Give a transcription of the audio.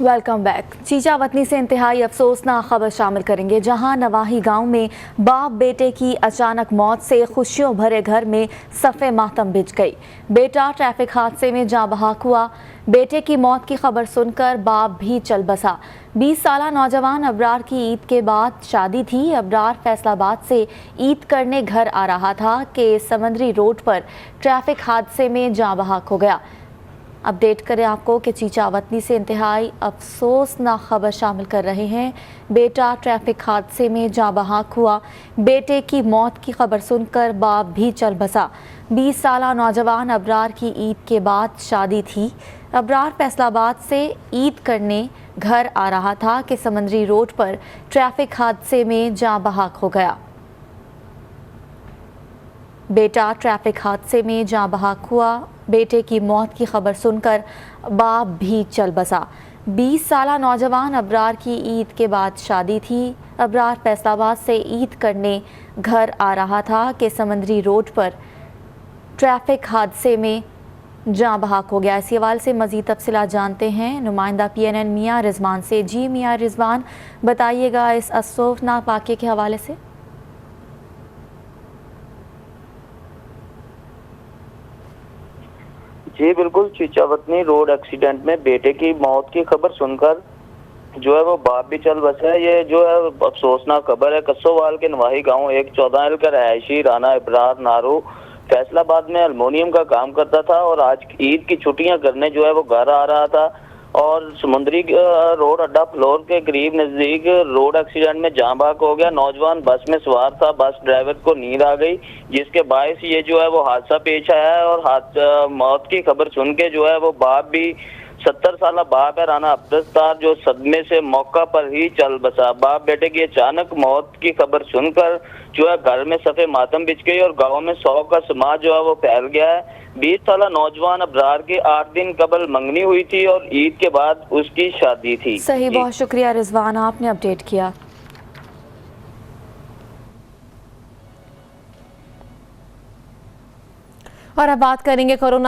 Welcome back. चीचा वतनी से इंतहाई अफसोसनाक खबर शामिल करेंगे, जहां नवाही गांव में बाप बेटे की अचानक मौत से खुशियों भरे घर में सफ़े मातम बिछ गई। बेटा ट्रैफिक हादसे में जाँ बहक हुआ। बेटे की मौत की खबर सुनकर बाप भी चल बसा। 20 साला नौजवान अबरार की ईद के बाद शादी थी। अबरार फैसलाबाद से ईद करने घर आ रहा था कि समंदरी रोड पर ट्रैफिक हादसे में जाँ बहक हो गया। अपडेट करें आपको कि चीचा वतनी से इंतहाई अफसोसनाक खबर शामिल कर रहे हैं। बेटा ट्रैफिक हादसे में जाँ बहक हुआ। बेटे की मौत की खबर सुनकर बाप भी चल बसा। 20 साला नौजवान अबरार की ईद के बाद शादी थी। अबरार फैसलाबाद से ईद करने घर आ रहा था कि समंदरी रोड पर ट्रैफिक हादसे में जाँ बहक हो गया। बेटा ट्रैफिक हादसे में जाँ बहक हुआ। बेटे की मौत की खबर सुनकर बाप भी चल बसा। 20 साला नौजवान अबरार की ईद के बाद शादी थी। अबरार फैसलाबाद से ईद करने घर आ रहा था कि समंदरी रोड पर ट्रैफिक हादसे में जाँ बहक हो गया। इसी हवाले से मज़ीद तफसीलात जानते हैं नुमाइंदा PNN मियाँ रिजवान से। जी मियाँ रिजवान, बताइएगा इस अफसोसनाक वाक़े के हवाले से। जी बिल्कुल, चीचा वतनी रोड एक्सीडेंट में बेटे की मौत की खबर सुनकर जो है वो बाप भी चल बसा है। ये जो है अफसोसनाक खबर है। कस्सोवाल के नवाही गांव एक 14 का रहायशी राना इब्रार नारू फैसलाबाद में अल्मोनियम का काम करता था और आज ईद की छुट्टियां करने जो है वो घर आ रहा था और समुद्री रोड अड्डा फ्लोर के करीब नजदीक रोड एक्सीडेंट में जाँ बहक हो गया। नौजवान बस में सवार था। बस ड्राइवर को नींद आ गई, जिसके बायस ये जो है वो हादसा पेश आया है। और मौत की खबर सुन के जो है वो बाप भी 70 साला बाप है राना अब्दुस्तार, जो सदमे से मौका पर ही चल बसा। बाप बेटे की अचानक मौत की खबर सुनकर जो है घर में सफ़े मातम बिछ गई और गांव में 100 का समाज जो है वो फैल गया है। 20 साला नौजवान अबरार की 8 दिन कबल मंगनी हुई थी और ईद के बाद उसकी शादी थी। सही, बहुत शुक्रिया रिजवान, आपने अपडेट किया। और अब बात करेंगे कोरोना